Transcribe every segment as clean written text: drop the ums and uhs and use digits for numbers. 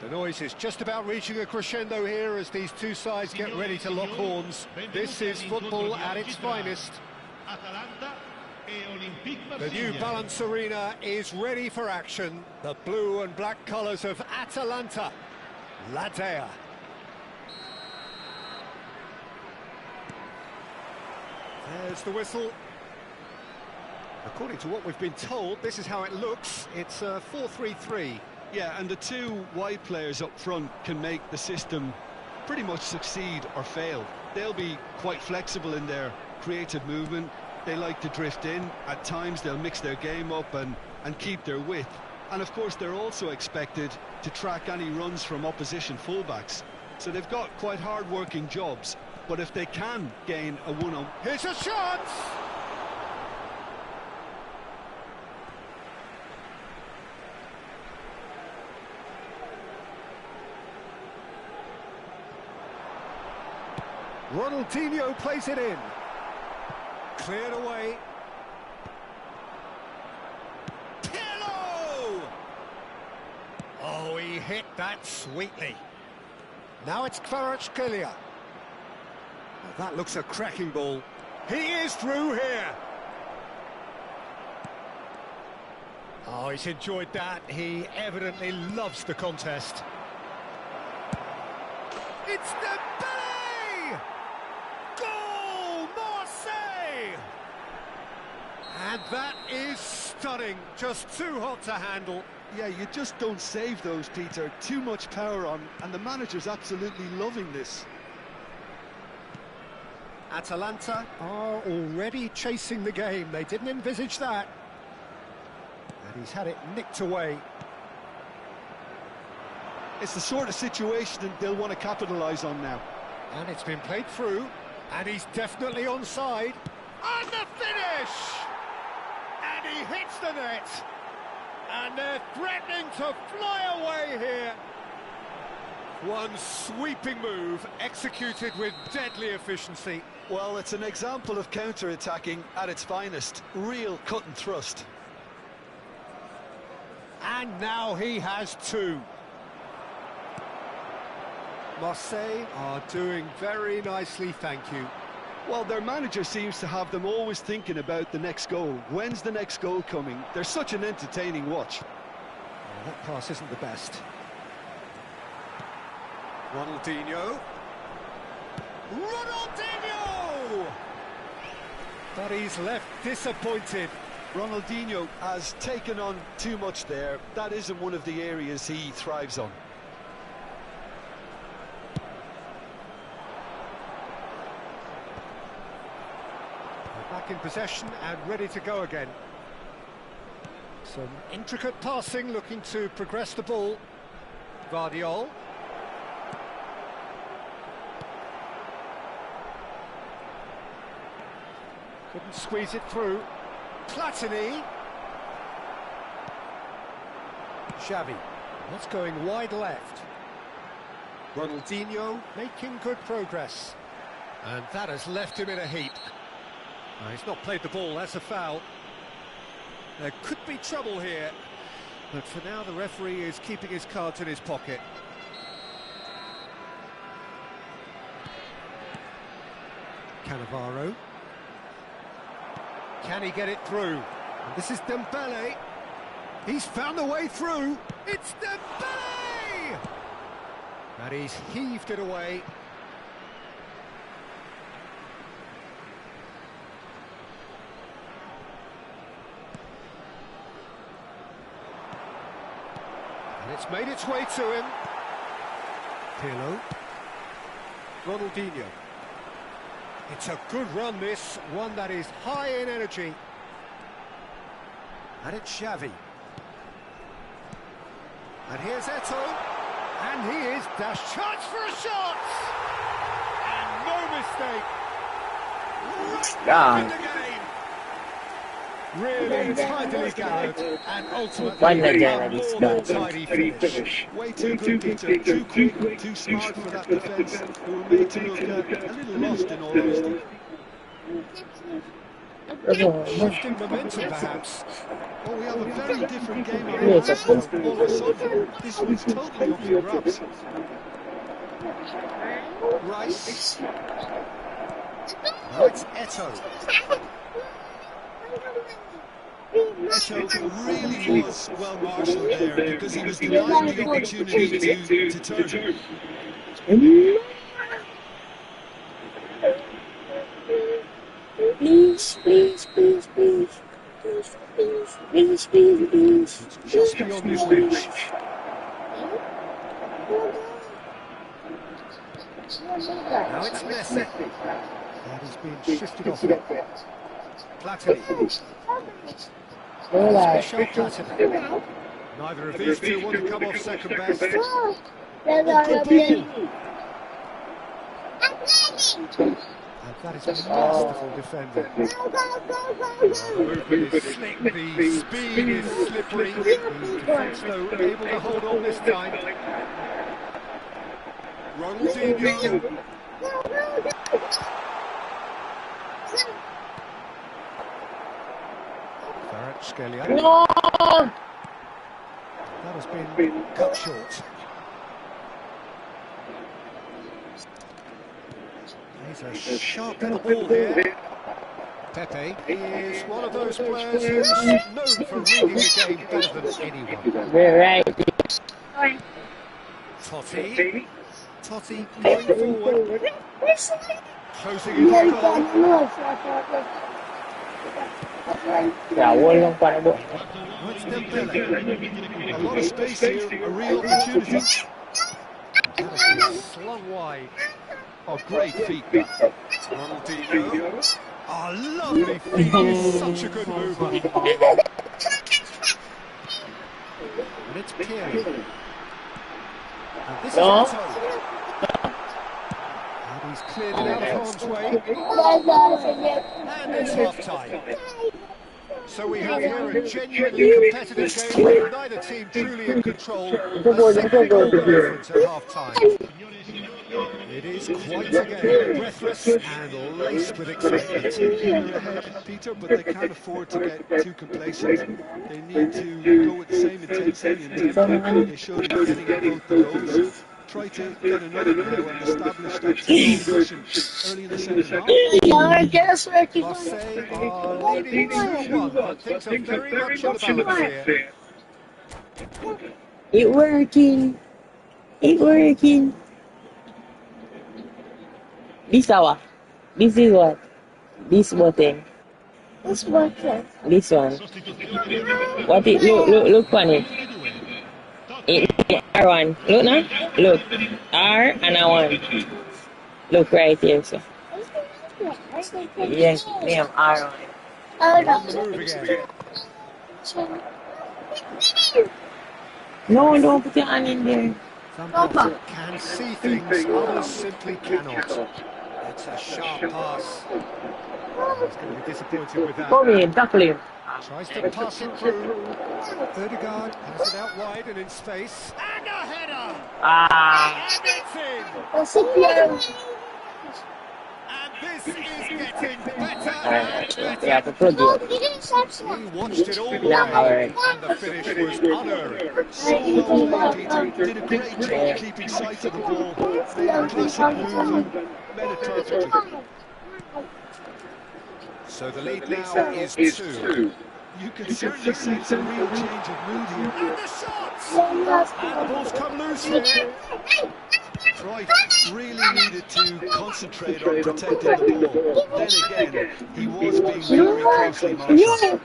The noise is just about reaching a crescendo here as these two sides get ready to lock horns. This is football at its finest. The new Balance Arena is ready for action. The blue and black colours of Atalanta. La Dea. There's the whistle. According to what we've been told, this is how it looks. It's a 4-3-3. Yeah, and the two wide players up front can make the system pretty much succeed or fail. They'll be quite flexible in their creative movement. They like to drift in. At times they'll mix their game up and keep their width. And of course they're also expected to track any runs from opposition fullbacks. So they've got quite hard-working jobs. But if they can gain a one-on... Here's a chance! Ronaldinho plays it in. Cleared away. Pirlo! Oh, he hit that sweetly. Now it's Kvaratskhelia. Well, that looks a cracking ball. He is through here. Oh, he's enjoyed that. He evidently loves the contest. It's Dembele! Goal! Marseille! And that is stunning. Just too hot to handle. Yeah, you just don't save those, Peter. Too much power on, and the manager's absolutely loving this. Atalanta are already chasing the game. They didn't envisage that. And he's had it nicked away. It's the sort of situation they'll want to capitalise on now. And it's been played through, and he's definitely onside. And the finish! And he hits the net. And they're threatening to fly away here. One sweeping move, executed with deadly efficiency. Well, it's an example of counter-attacking at its finest. Real cut and thrust. And now he has two. Marseille are doing very nicely, thank you. Well, their manager seems to have them always thinking about the next goal. When's the next goal coming? They're such an entertaining watch. Well, that pass isn't the best. Ronaldinho. Ronaldinho! But he's left disappointed. Ronaldinho has taken on too much there. That isn't one of the areas he thrives on. Back in possession and ready to go again. Some intricate passing, looking to progress the ball. Guardiola. Couldn't squeeze it through. Platini. Xavi. That's going wide left. Ronaldinho making good progress. And that has left him in a heap. He's not played the ball, that's a foul. There could be trouble here, but for now the referee is keeping his cards in his pocket. Cannavaro. Can he get it through? And this is Dembele. He's found a way through. It's Dembele! And he's heaved it away. And it's made its way to him. Pirlo. Ronaldinho. It's a good run, this. One that is high in energy. And it's Xavi. And here's Eto'o. And he is dashed. Chance for a shot! And no mistake. Right in the game. Really tidily gathered, and ultimately a more than tidy finish. Way too good, Peter. Too quick, too smart for that defence. We were made to look a little lost in all honesty. Shifting momentum, perhaps. Well, we have a very different game on our hands now. All of a sudden, this one's totally up for grabs. Rice. Now it's Eto. Eto really was well marshalled there because he was denied the opportunity to turn. Please, please, please, please. Please, please, please. Just beyond his reach. Now it's Messi. And he's been shifted off it. Platini. Special Platini. Neither of these two want to come off second best. Oh, good ball. And that is a masterful defender. The movement is slick, the speed is slippery. The defence, though, able to hold on this time. Ronaldinho. Scalia. No! That has been cut short. He's a sharp little ball here. Pepe is one of those players who's known for reading the game better than anyone. We're right. Totti. Totti going forward. Closing in on goal. What's Dembele? A lot of space here, a real opportunity. That has been slung wide. Oh, great feet. Ronaldinho. Oh, lovely feet. He's such a good mover. And it's Pieri. And this is Eto. And he's cleared it out of harm's way. And it's half-time. So we have here a genuinely competitive game with neither team truly in control. A simply goal difference at half-time. It is quite a game, breathless and laced with excitement. Ahead, Peter, but they can't afford to get too complacent. They need to go with the same intensity and tempo they showed in getting at both the goals. Try to get another now and establish that two-goal cushion early in the second half. Marseille are leading 2-1, but things are very much on the balance here. It's working. It's working. This hour. This is what? This button. This button. This one. What it look on it. It R1. Look now. Look. R and A1. Look right here, so. Yes, name R1. No, don't put your hand in there. Some players can see things, others simply cannot. It's a sharp pass. He's going to be disappointed with that. Come in, tackle him. Tries to pass it through. Odegaard has it out wide and in space. And a header! Ah. And it's in! And this is getting better and better. He watched it all the way, and the finish was unearned. So well played, Peter. Did a great job keeping sight of the ball. Made a classic move and made it perfectly. So the lead now is 2. You can certainly sense a real change of mood here. And the shot! And the ball's come loose here. Cruyff really needed to concentrate on protecting the ball. Then again, he was being very closely marshalled.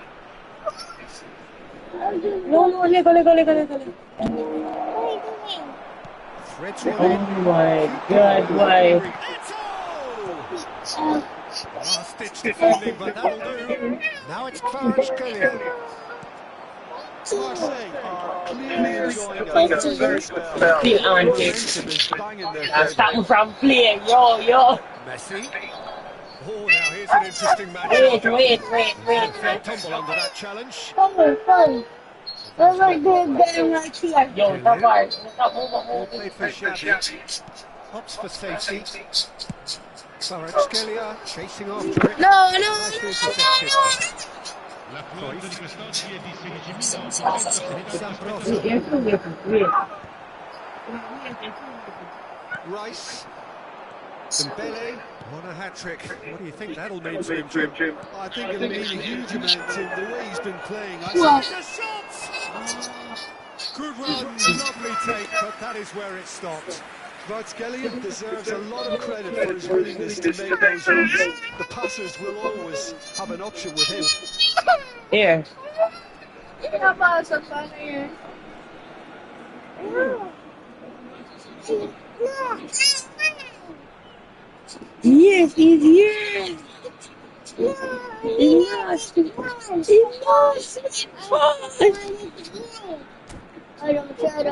No, Lego. Threads one Oh in. my God, why? Last-ditch defending, but that'll do. Now it's Kvaratskhelia. Marseille are clearly enjoying a very spell. Feel on Momentum is banging their starting from play, yo. Messi. Oh, now here's an interesting match. Wait. Fair tumble under that challenge. Fun. Yo, Ball played for Xavi. Opts for safety. Kvaratskhelia chasing after it. No, no, Nicely intercepted. Cruyff. It's Ambrosio. Rice. Dembele. On a hat-trick. What do you think that'll mean to him, Jim? I think it'll mean a huge amount to the way he's been playing. The shot! Good run, lovely take, but that is where it stopped. Kvaratskhelia deserves a lot of credit for his willingness to make those runs. The passers will always have an option with him. Here. Yes, he's here. He lost. He lost. I don't care.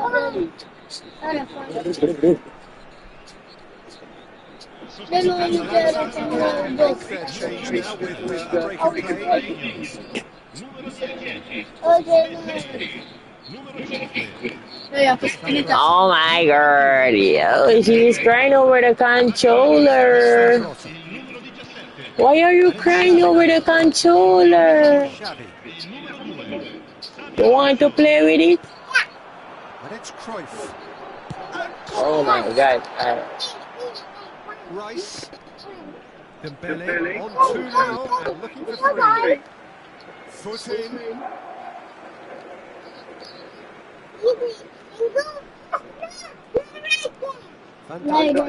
Fair change now with a break of play. Oh my god. Yo, she's crying over the controller. Why are you crying over the controller? You want to play with it? And it's Cruyff. Oh my god. Rice. Dembele on 2 now and looking for 3. Foot in. Van Dijk.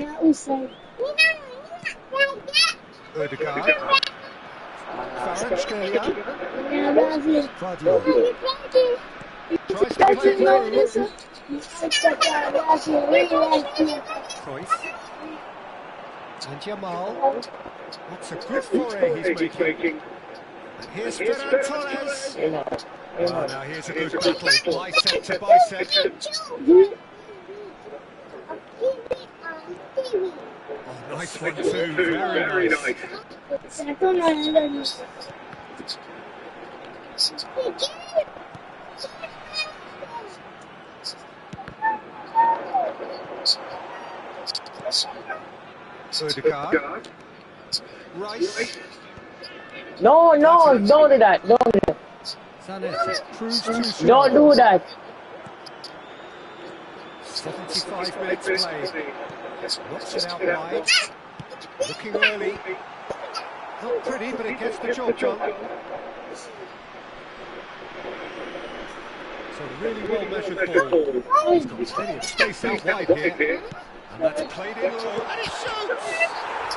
Ødegaard. Kvaratskhelia. Vardio. Tries to play through. Cruyff. And Jamal. That's a good foray he's making. And here's Ferran Torres. Oh, now here's a good battle, bicep to bicep. Oh, nice one too, very nice. Ødegaard. Rice. No, don't do that. Don't do that. Zanetti proves too strong. Don't do that. 75 minutes played. Knocks it out wide. Looking early. Not pretty, but it gets the job done. It's a really well measured ball. He's got plenty of space out wide here. And that's played in low. And he shoots!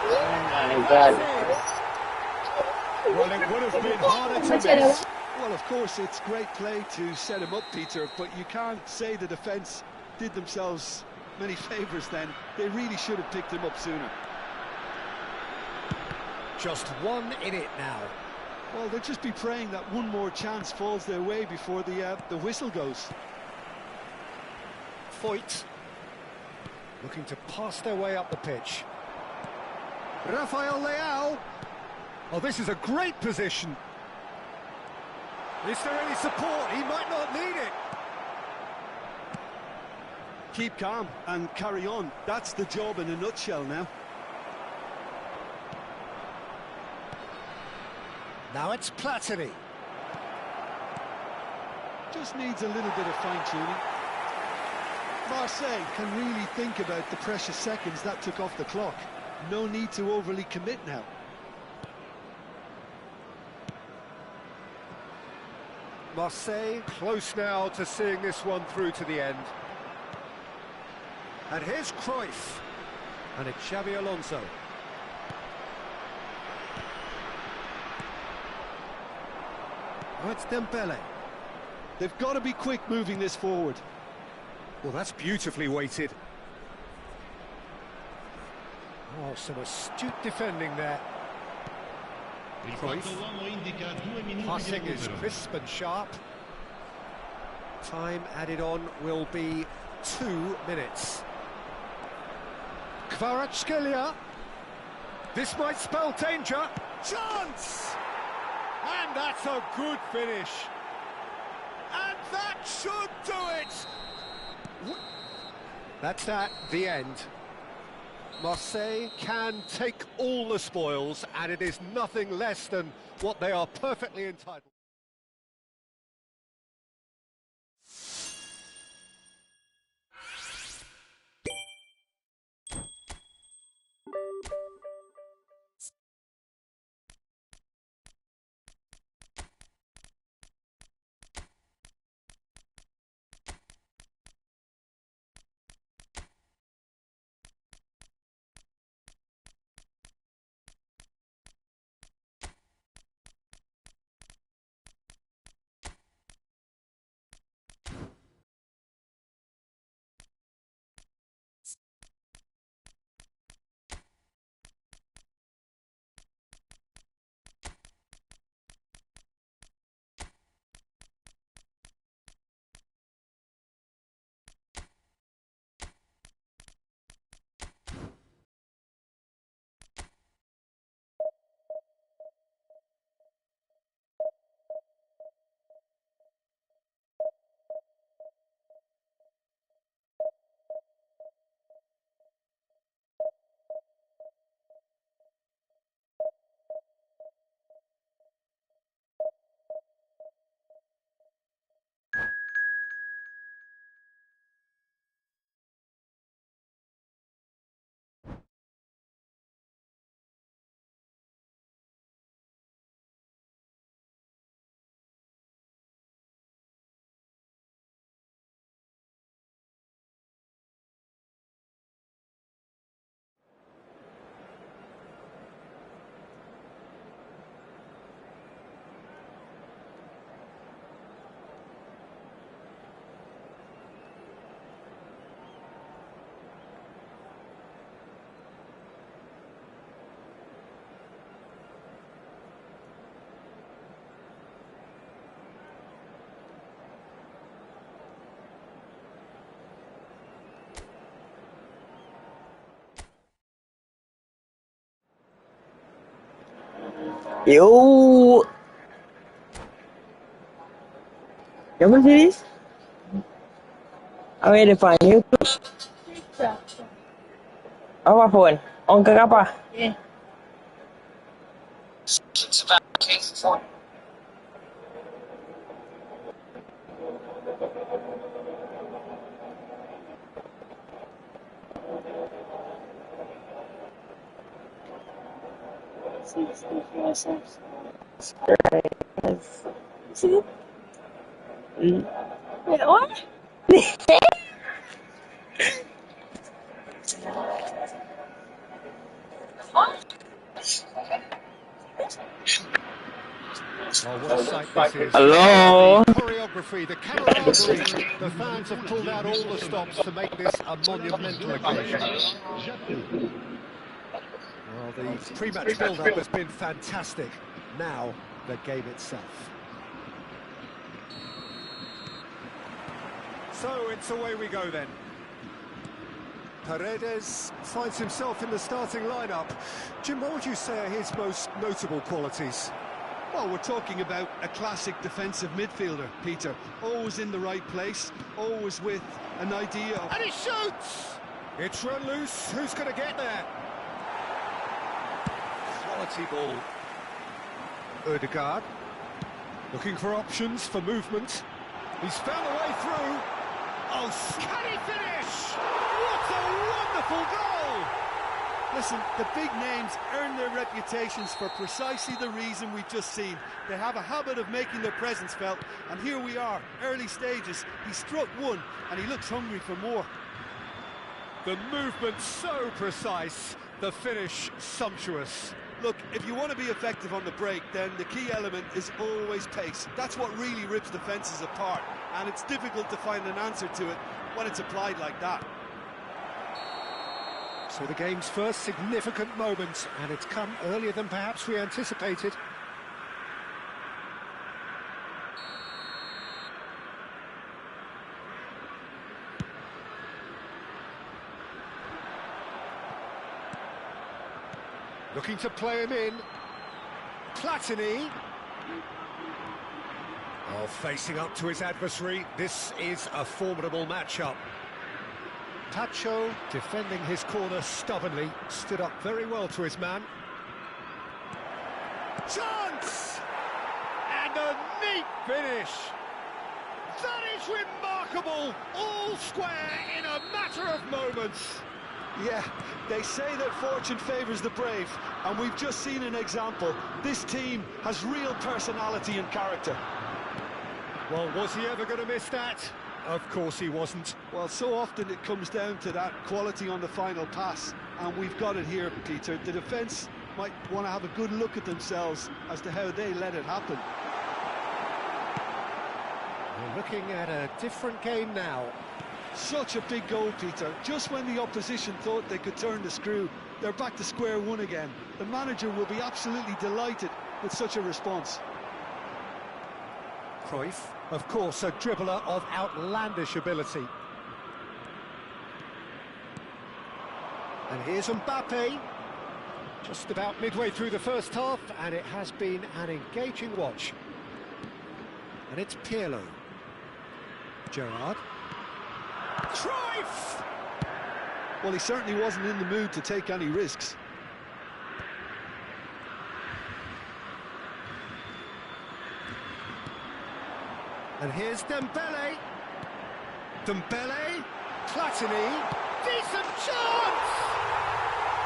Oh my god. Well, it would have been harder to miss. Well, of course, it's great play to set him up, Peter, but you can't say the defence did themselves many favours then. They really should have picked him up sooner. Just 1 in it now. Well, they'll just be praying that one more chance falls their way before the whistle goes. Foyt looking to pass their way up the pitch. Rafael Leao. Oh, this is a great position. Is there any support? He might not need it. Keep calm and carry on. That's the job in a nutshell now. Now it's Platini. Just needs a little bit of fine-tuning. Marseille can really think about the precious seconds that took off the clock. No need to overly commit now. Marseille close now to seeing this one through to the end. And here's Cruyff. And it's Xabi Alonso. Oh, it's Dembele. They've got to be quick moving this forward. Well, that's beautifully weighted. Oh, some astute defending there. Cruyff. Passing is crisp and sharp. Time added on will be 2 minutes. Kvaratskhelia. This might spell danger. Chance! And that's a good finish. And that should do it! That's the end. Marseille can take all the spoils, and it is nothing less than what they are perfectly entitled. Yo! ¿Qué me dices? A ver, para YouTube. Apa phone? On ke apa? Yeah. See? Wait, what? Oh, what a sight this is. Hello? The choreography, the camaraderie, the fans have pulled out all the stops to make this a monumental occasion. Well, the pre-match build-up has been fantastic. Now, the game itself. So, it's away we go then. Paredes finds himself in the starting lineup. Jim, what would you say are his most notable qualities? Well, we're talking about a classic defensive midfielder, Peter. Always in the right place, always with an idea of... And he shoots! It's run loose. Who's going to get there? Quality ball. Ødegaard. Looking for options for movement. He's found a way through. Oh, can he finish? What a wonderful goal! Listen, the big names earn their reputations for precisely the reason we've just seen. They have a habit of making their presence felt, and here we are, early stages. He struck one, and he looks hungry for more. The movement so precise, the finish sumptuous. Look, if you want to be effective on the break, then the key element is always pace. That's what really rips defences apart, and it's difficult to find an answer to it when it's applied like that. So the game's first significant moment, and it's come earlier than perhaps we anticipated. Looking to play him in. Platini. Oh, facing up to his adversary. This is a formidable matchup. Tacho, defending his corner stubbornly, stood up very well to his man. Chance! And a neat finish! That is remarkable! All square in a matter of moments. Yeah, they say that fortune favours the brave, and we've just seen an example. This team has real personality and character. Well, was he ever going to miss that? Of course he wasn't. Well, so often it comes down to that quality on the final pass, and we've got it here, Peter. The defence might want to have a good look at themselves as to how they let it happen. We're looking at a different game now. Such a big goal, Peter. Just when the opposition thought they could turn the screw, they're back to square one again. The manager will be absolutely delighted with such a response. Cruyff, of course, a dribbler of outlandish ability. And here's Mbappe, just about midway through the first half, and it has been an engaging watch. And it's Pirlo. Gerrard. Cruyff! Well, he certainly wasn't in the mood to take any risks. And here's Dembele. Dembele. Platini. Decent chance!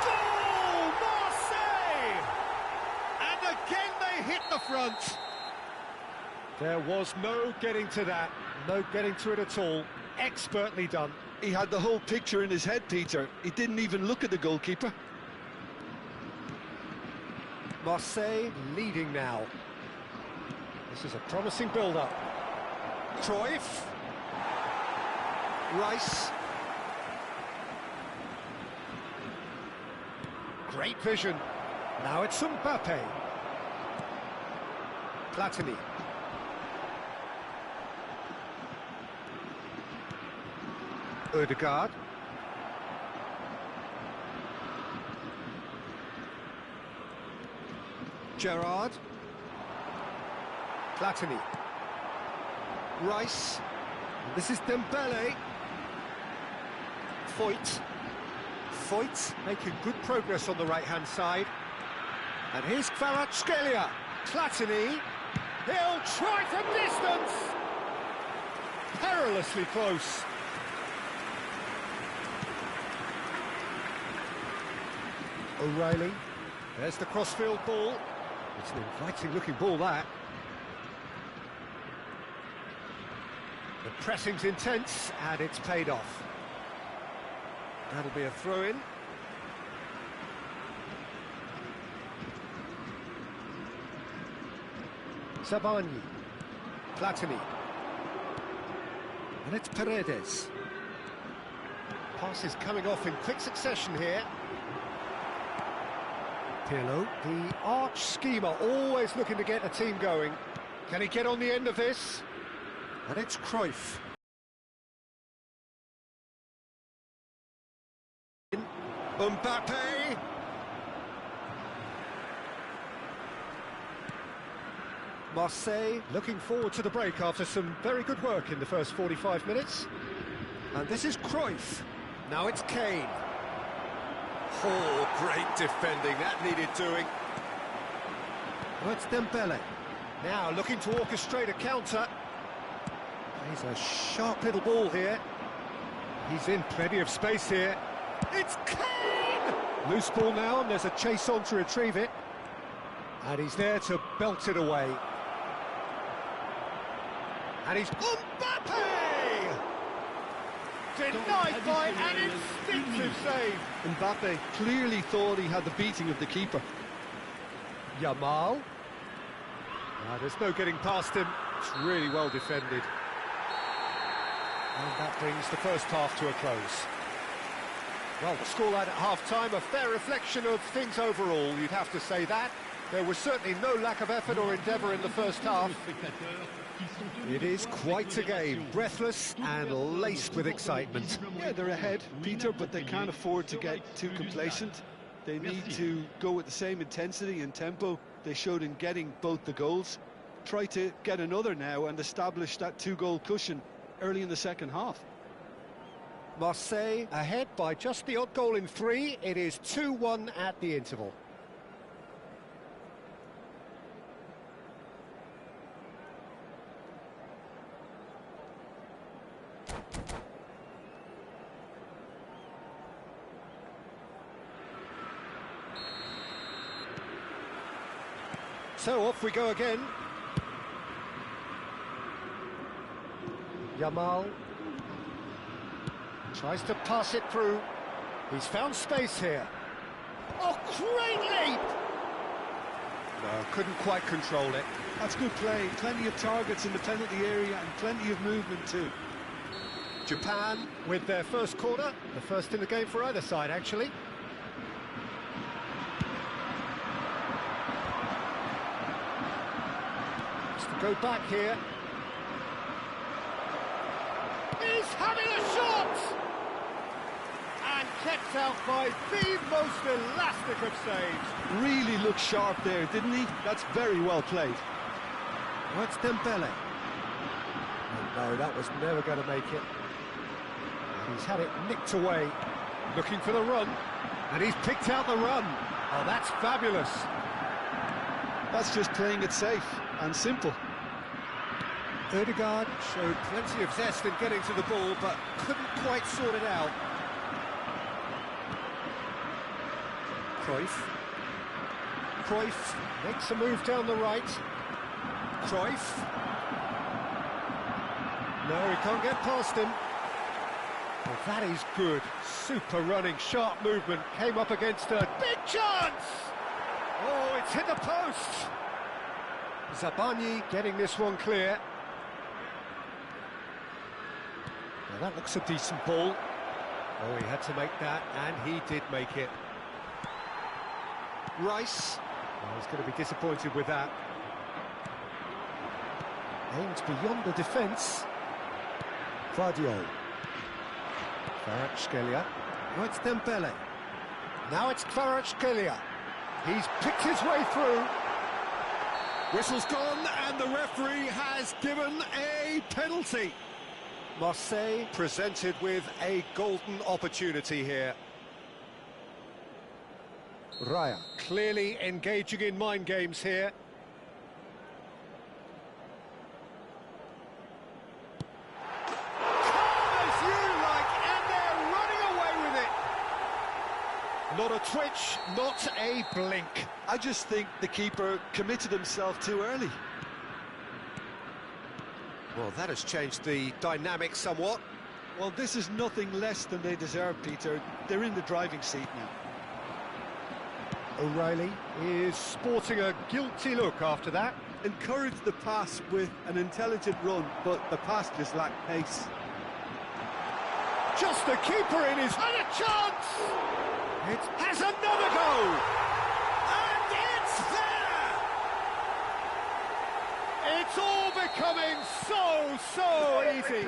Goal! Marseille! And again they hit the front. There was no getting to that. No getting to it at all. Expertly done. He had the whole picture in his head, Peter. He didn't even look at the goalkeeper. Marseille leading now. This is a promising build-up. Cruyff. Rice. Great vision. Now it's Mbappe. Platini. Odegaard. Gerrard. Platini. Rice. And this is Dembele. Foyt. Foyt making good progress on the right-hand side. And here's Kvaratskhelia. Platini. He'll try from distance. Perilously close. O'Reilly. There's the crossfield ball. It's an inviting-looking ball, that. The pressing's intense, and it's paid off. That'll be a throw-in. Zabani. Platini. And it's Paredes. Passes coming off in quick succession here. Pirlo, the arch schemer, always looking to get a team going. Can he get on the end of this? And it's Cruyff. Mbappe. Marseille looking forward to the break after some very good work in the first 45 minutes. And this is Cruyff. Now it's Kane. Oh, great defending, that needed doing. Well, it's Dembele. Now looking to orchestrate a counter. He's a sharp little ball here. He's in plenty of space here. It's Kane! Loose ball now, and there's a chase on to retrieve it. And he's there to belt it away. And he's Mbappe! Denied by an instinctive save. Mbappe clearly thought he had the beating of the keeper. Yamal. There's no getting past him. It's really well defended. And that brings the first half to a close. Well, the scoreline at half-time, a fair reflection of things overall, you'd have to say that. There was certainly no lack of effort or endeavour in the first half. It is quite a game, breathless and laced with excitement. Yeah, they're ahead, Peter, but they can't afford to get too complacent. They need to go with the same intensity and tempo they showed in getting both the goals. Try to get another now and establish that two-goal cushion early in the second half. Marseille ahead by just the odd goal in 3. It is 2-1 at the interval. So off we go again. Yamal tries to pass it through. He's found space here. Oh, great leap! No, couldn't quite control it. That's good play. Plenty of targets in the penalty area and plenty of movement too. Japan with their first corner. The first in the game for either side, actually. Go back here. He's having a shot! And kept out by the most elastic of saves. Really looked sharp there, didn't he? That's very well played. What's Dembele? Oh, no, that was never going to make it. He's had it nicked away. Looking for the run. And he's picked out the run. Oh, that's fabulous. That's just playing it safe and simple. Ødegaard showed plenty of zest in getting to the ball, but couldn't quite sort it out. Cruyff makes a move down the right. Cruyff. No, he can't get past him. Well, that is good. Super running, sharp movement. Came up against a big chance! Oh, it's hit the post! Zabani getting this one clear. Now that looks a decent ball. Oh, he had to make that, and he did make it. Rice. Oh, he's going to be disappointed with that. Aimed beyond the defence. Vardio. Kvaratskhelia. Oh, it's Dembele. Now it's Kvaratskhelia. He's picked his way through. Whistle's gone, and the referee has given a penalty. Marseille presented with a golden opportunity here. Raya clearly engaging in mind games here. Not a twitch, not a blink. I just think the keeper committed himself too early. Well, that has changed the dynamic somewhat. Well, this is nothing less than they deserve, Peter. They're in the driving seat now. O'Reilly is sporting a guilty look after that. Encouraged the pass with an intelligent run, but the pass just lacked pace. Just the keeper in his... And a chance! It has another go! And it's there! It's all becoming so easy.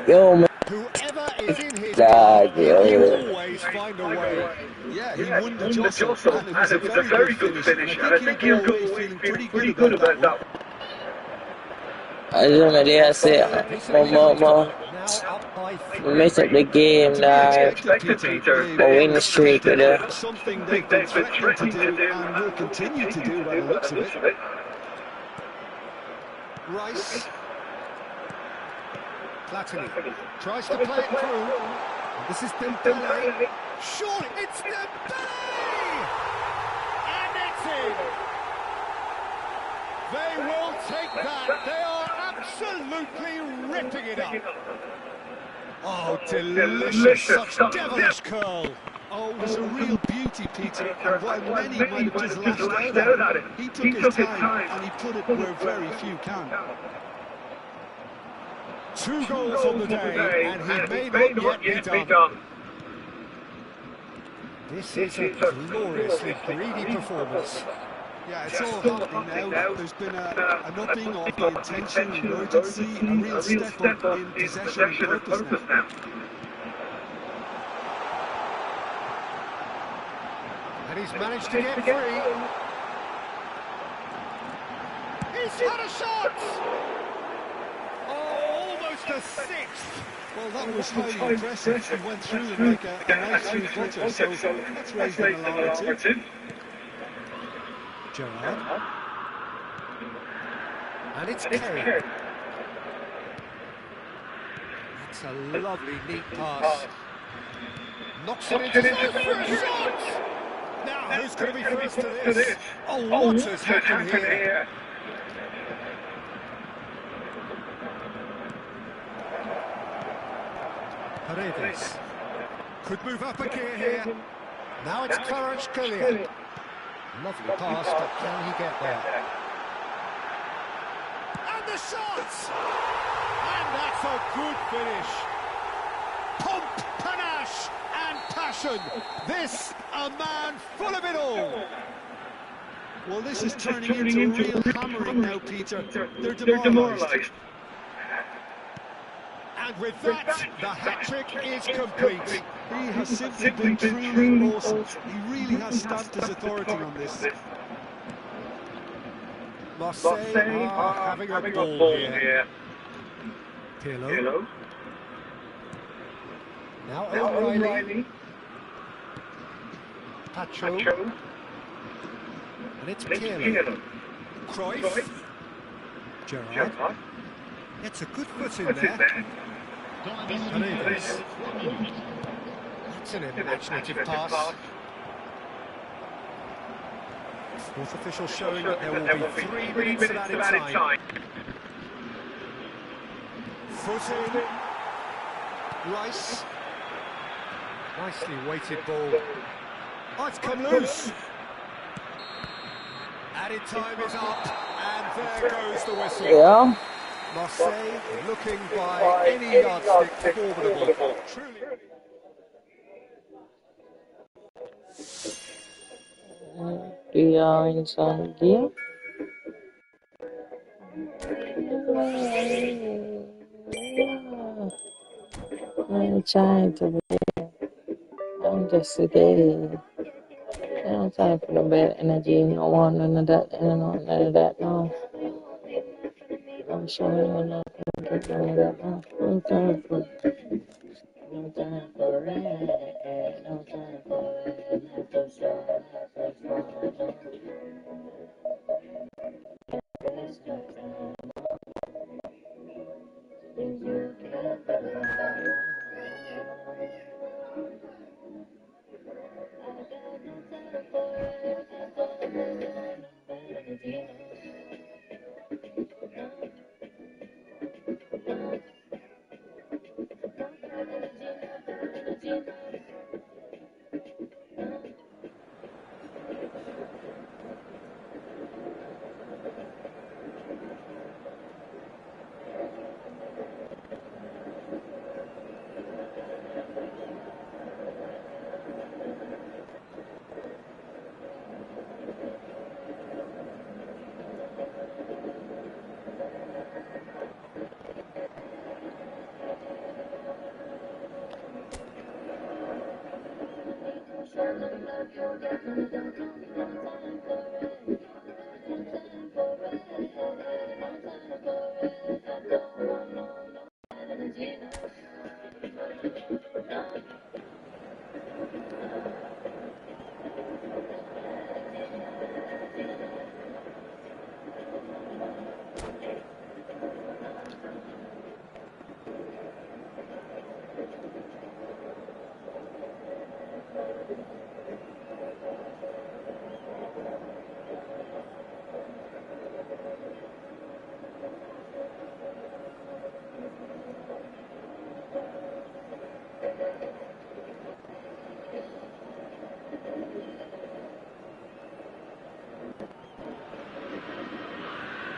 Yo, man. Whoever is in his God, he yo. always find a way. Yeah, he won the jostle, and it was a very good finish. And I think he'll go away feeling pretty good about that one. I don't know, they say, more. We mess up the game, dog. But win the streak with it. Something they've been threatening to do and will continue to do by the looks of it. Rice. Platini tries to play it through. This is Dembele. Surely it's Dembele! And it's in! They will take that. They are absolutely ripping it up. Oh, delicious, such devilish curl. Oh, it was a real beauty, Peter. And while many might have just lashed out at him, he took his time and he put it where very few can. 2 goals on the day, and he may not yet be done. This is a gloriously greedy performance. Yeah, it's all happening now. There's been an upping of the intention and urgency, a real step up in possession and purpose now. And he's managed to get free. He's had a shot! Oh, almost a 6th. Well, that was highly impressive. He went through it like a knife through butter, so that's raised an alarm or two. Gerrard. And it's Kane. That's a lovely, neat pass. Knocks it into goal for a shot! Now, who's going to be first to this? Oh, what has happened here? Paredes. Could move up a gear here. Now it's Kvaratskhelia. Lovely pass, but can he get there? And the shot! And that's a good finish. Pomp, panache and passion. This, a man full of it all. Well, this is turning into real hammering now, Peter. They're demoralised. And with that, the hat-trick is complete. He has simply been truly awesome. He really has stamped his authority on this. Marseille are having a ball here. Pirlo. Now O'Reilly. Pacho. And it's Pirlo. Cruyff. Gerrard. Gets a good foot in there. Paredes. That's an imaginative pass. Fourth official showing that there will be 3 minutes of added time. Foot in. Rice. Nicely weighted ball. Oh, it's come loose. Added time is up, and there goes the whistle. Yeah. Marseille looking by any yardstick formidable. Truly. We are in some gear. I'm trying to be. I'm just today. I don't time for no bad energy. No one, none of that. I don't know none of that. No. I'm showing you not going to get none of that. No. No time for. No time for it. No time for it. Not to show. Not to show. There's no time. You can't believe.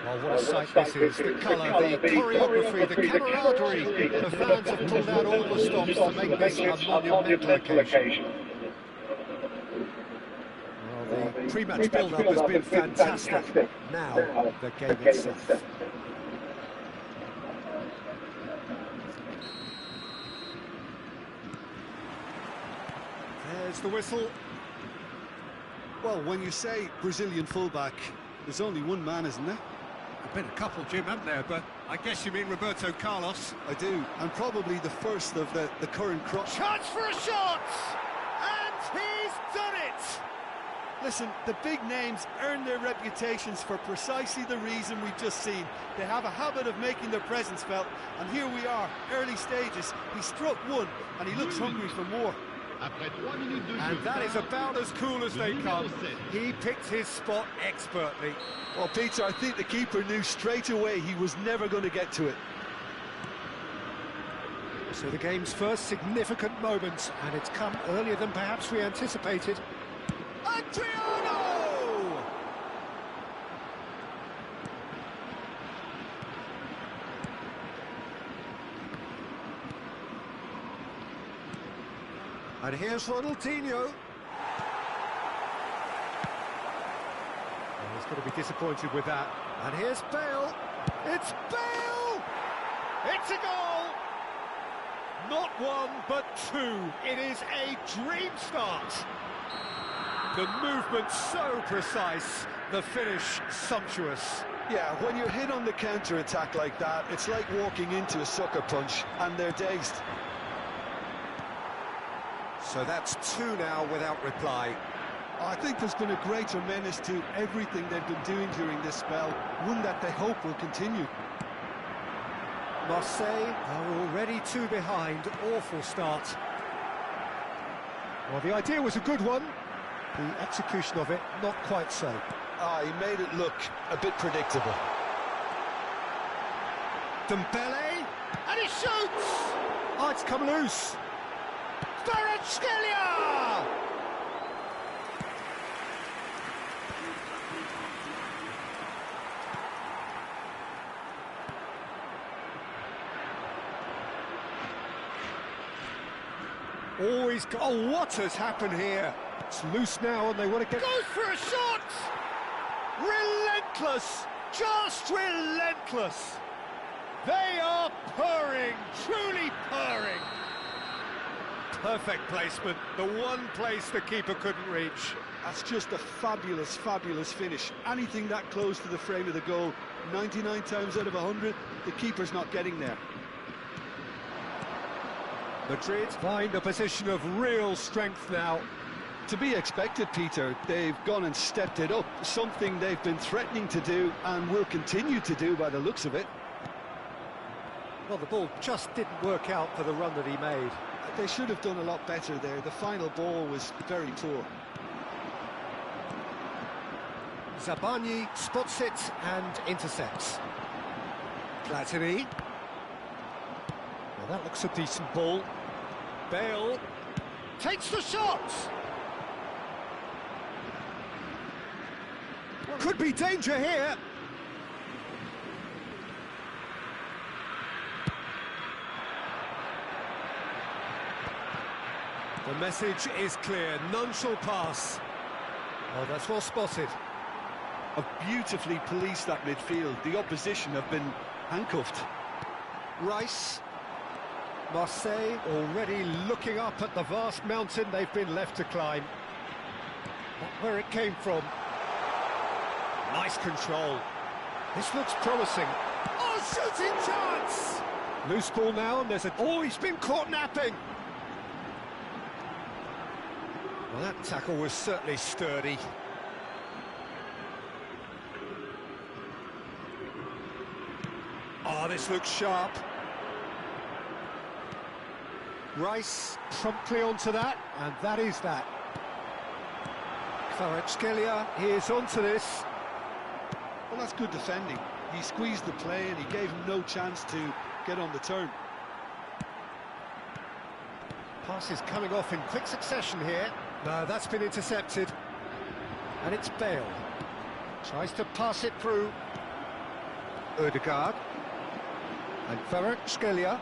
Oh, what a sight this is. The colour, the choreography, the camaraderie. The fans have pulled out all the stops to make this a monumental occasion. Well, the pre-match build-up has been fantastic. Now, the game itself. There's the whistle. Well, when you say Brazilian fullback, there's only one man, isn't there? There've been a couple, Jim, haven't there? But I guess you mean Roberto Carlos. I do, and probably the first of the current crop. Chance for a shot! And he's done it! Listen, the big names earn their reputations for precisely the reason we've just seen. They have a habit of making their presence felt, and here we are, early stages. He struck one, and he looks hungry for more. And that is about as cool as they come. He picked his spot expertly. Well, Peter, I think the keeper knew straight away he was never going to get to it. So the game's first significant moment, and it's come earlier than perhaps we anticipated. Adriano! And here's Ronaldinho. He's going to be disappointed with that. And here's Bale. It's Bale! It's a goal! Not one, but two. It is a dream start. The movement so precise, the finish sumptuous. Yeah, when you're hit on the counter-attack like that, it's like walking into a sucker punch, and they're dazed. So that's two now without reply. I think there's been a greater menace to everything they've been doing during this spell, one that they hope will continue. Marseille are already two behind. Awful start. Well, the idea was a good one. The execution of it, not quite so. He made it look a bit predictable. Dembele, and he shoots! Oh, it's come loose. Kvaratskhelia! Always go. Oh, what has happened here? It's loose now, and they want to get. Goes for a shot! Relentless, just relentless. They are purring, truly purring. Perfect placement, the one place the keeper couldn't reach. That's just a fabulous, fabulous finish. Anything that close to the frame of the goal, 99 times out of 100, the keeper's not getting there. Madrid find a position of real strength now. To be expected, Peter. They've gone and stepped it up, something they've been threatening to do and will continue to do by the looks of it. Well, the ball just didn't work out for the run that he made. They should have done a lot better there. The final ball was very poor. Zabani spots it and intercepts. Platini. Well, that looks a decent ball. Bale takes the shot. Could be danger here. The message is clear, none shall pass. Oh, that's well spotted. Have beautifully policed that midfield. The opposition have been handcuffed. Rice. Marseille already looking up at the vast mountain they've been left to climb. Not where it came from. Nice control. This looks promising. Oh, shooting chance! Loose ball now, and there's a... Oh, he's been caught napping! Well, that tackle was certainly sturdy. Oh, this looks sharp. Rice promptly onto that, and that is that. Kvaratskhelia is onto this. Well, that's good defending. He squeezed the play and he gave him no chance to get on the turn. Passes coming off in quick succession here. No, that's been intercepted. And it's Bale. Tries to pass it through. Ødegaard. And Kvaratskhelia.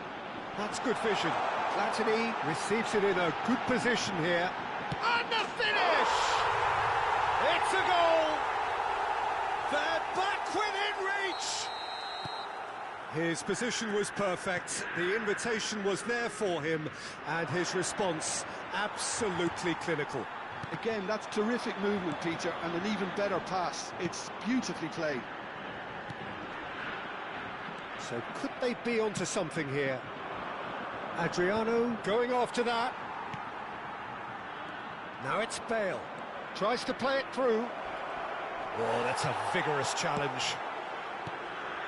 That's good vision. Platini receives it in a good position here. And the finish! It's a goal! They're back within reach! His position was perfect, the invitation was there for him, and his response absolutely clinical. Again, that's terrific movement, Peter, and an even better pass. It's beautifully played. So could they be onto something here? Adriano going after that. Now it's Bale. Tries to play it through. Oh, that's a vigorous challenge.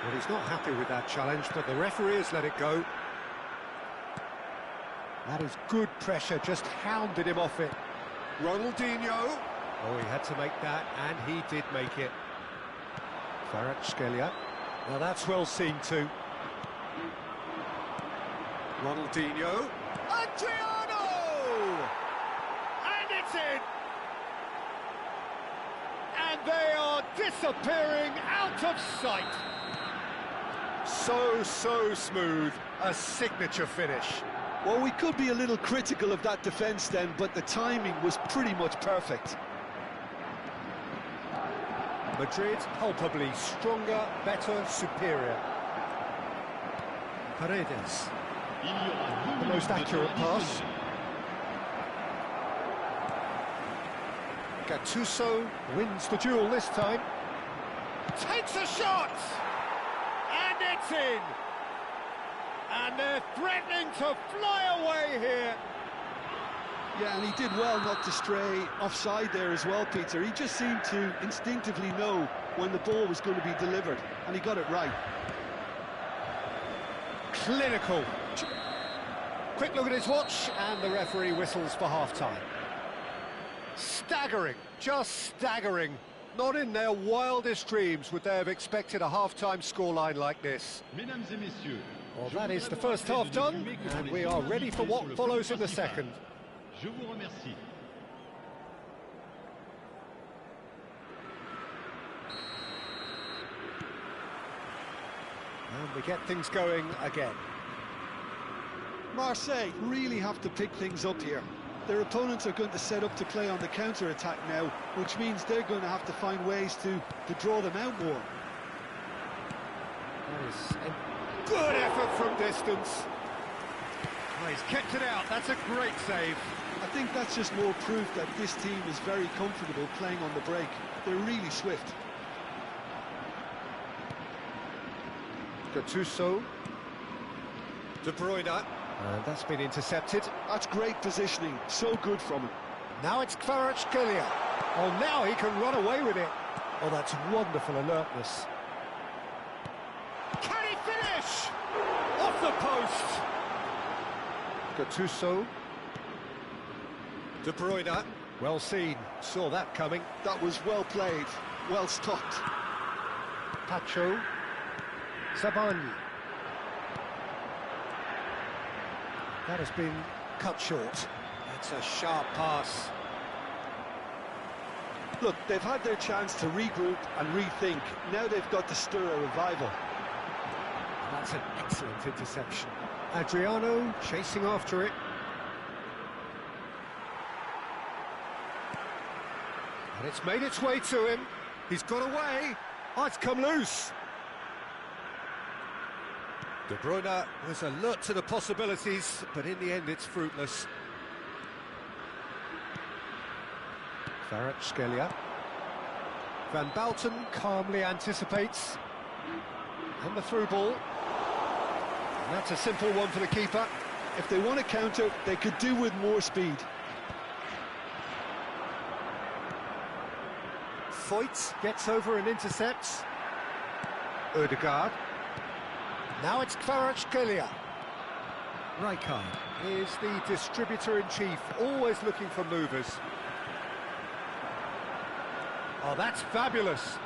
Well, he's not happy with that challenge, but the referee has let it go. That is good pressure, just hounded him off it. Ronaldinho. Oh, he had to make that, and he did make it. Kvaratskhelia. Now that's well seen too. Ronaldinho. Adriano! And it's in! And they are disappearing out of sight. So smooth. A signature finish. Well, we could be a little critical of that defence then, but the timing was pretty much perfect. Madrid palpably stronger, better, superior. Paredes. The most accurate pass. Gattuso wins the duel this time. Takes a shot! And it's in! And they're threatening to fly away here. Yeah, and he did well not to stray offside there as well, Peter. He just seemed to instinctively know when the ball was going to be delivered, and he got it right. Clinical. Quick look at his watch, and the referee whistles for half-time. Staggering, just staggering. Not in their wildest dreams would they have expected a half-time scoreline like this. Well, that is the first half done, and we are ready for what follows in the second. And we get things going again. Marseille really have to pick things up here. Their opponents are going to set up to play on the counter-attack now, which means they're going to have to find ways to draw them out more. That is a good effort from distance. Oh, he's kept it out, that's a great save. I think that's just more proof that this team is very comfortable playing on the break. They're really swift. Gattuso. De Bruyne. And that's been intercepted. That's great positioning, so good from him. Now it's Kvaratskhelia. Oh, now he can run away with it. Oh, that's wonderful alertness. Can he finish? Off the post. Gattuso. De Bruyne. Well seen, saw that coming. That was well played, well stopped. Pacho. Sabani. That has been cut short. That's a sharp pass. Look, they've had their chance to regroup and rethink. Now they've got to stir a revival. That's an excellent interception. Adriano chasing after it. And it's made its way to him. He's got away. Oh, it's come loose. De Bruyne was alert to the possibilities, but in the end it's fruitless. Kvaratskhelia. Van Bouten calmly anticipates. And the through ball. And that's a simple one for the keeper. If they want to counter, they could do with more speed. Foyt gets over and intercepts. Ødegaard. Now it's Kvaratskhelia. Rijkaard is the distributor-in-chief, always looking for movers. Oh, that's fabulous.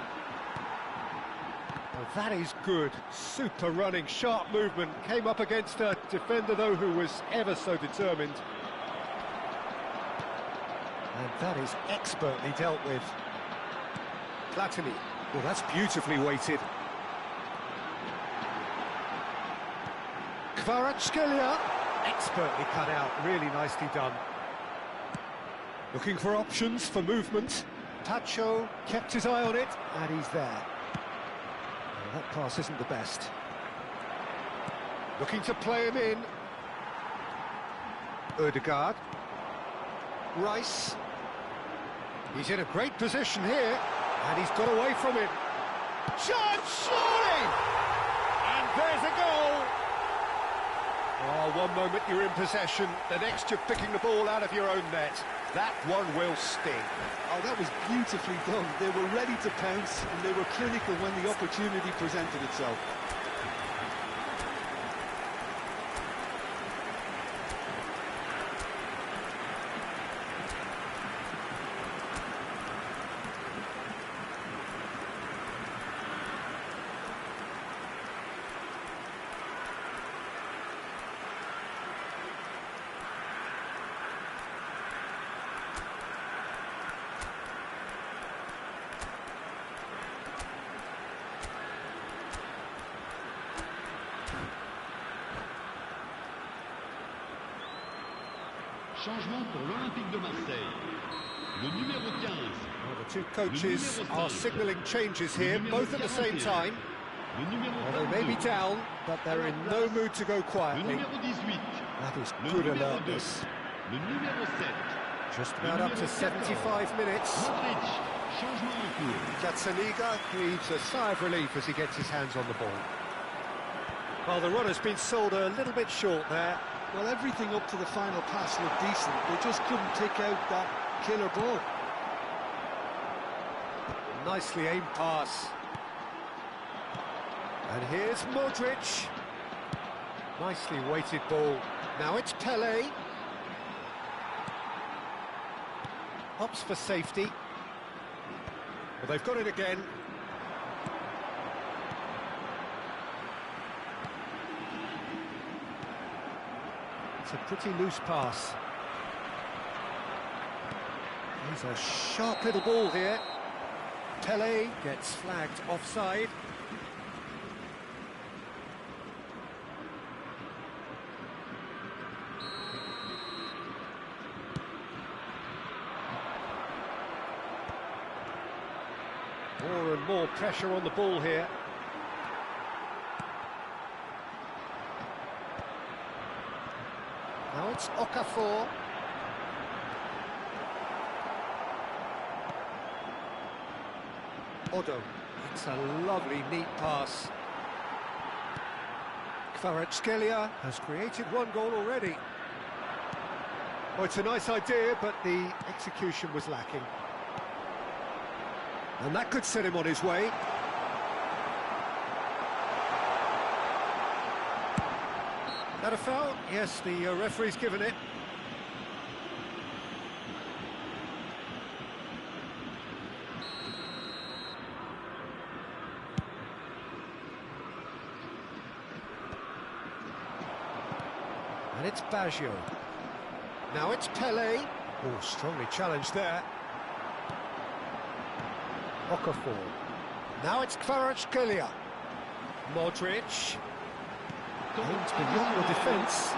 Oh, that is good. Super running, sharp movement. Came up against a defender, though, who was ever so determined. And that is expertly dealt with. Platini. Well, that's beautifully weighted. Kvaratskhelia, expertly cut out, really nicely done. Looking for options for movement. Pacho kept his eye on it, and he's there. Well, that pass isn't the best. Looking to play him in. Ødegaard. Rice. He's in a great position here, and he's got away from it. Chance, surely! And There's a goal! Oh, one moment you're in possession, the next you're picking the ball out of your own net. That one will sting. Oh, that was beautifully done. They were ready to pounce, and they were clinical when the opportunity presented itself. Changement pour l'Olympique de Marseille. Le numéro 15. Well, the two coaches are signalling changes here, both at the same time. Well, they may be down, but they're in no mood to go quietly. That is good alertness. Le numéro 7. Just about up to 75 minutes. Gazzaniga breathes a sigh of relief as he gets his hands on the ball. Well, the run has been sold a little bit short there. Well, everything up to the final pass looked decent. They just couldn't pick out that killer ball. Nicely aimed pass. And here's Modric. Nicely weighted ball. Now it's Pelé. Opts for safety. Well, they've got it again. It's a pretty loose pass. He's a sharp little ball here. Pelé gets flagged offside. More and more pressure on the ball here. Now it's Okafor. Odo. It's a lovely, neat pass. Kvaratskhelia has created one goal already. Oh, it's a nice idea, but the execution was lacking. And that could set him on his way. That a foul? Yes, the referee's given it. And it's Baggio. Now it's Pelé. Oh, strongly challenged there. Okafor. Now it's Kvaratskhelia. Modric. Aims beyond the defence.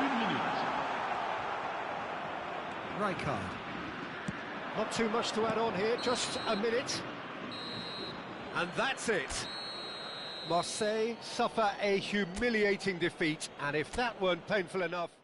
Rijkaard. Not too much to add on here, just a minute. And that's it. Marseille suffer a humiliating defeat, and if that weren't painful enough...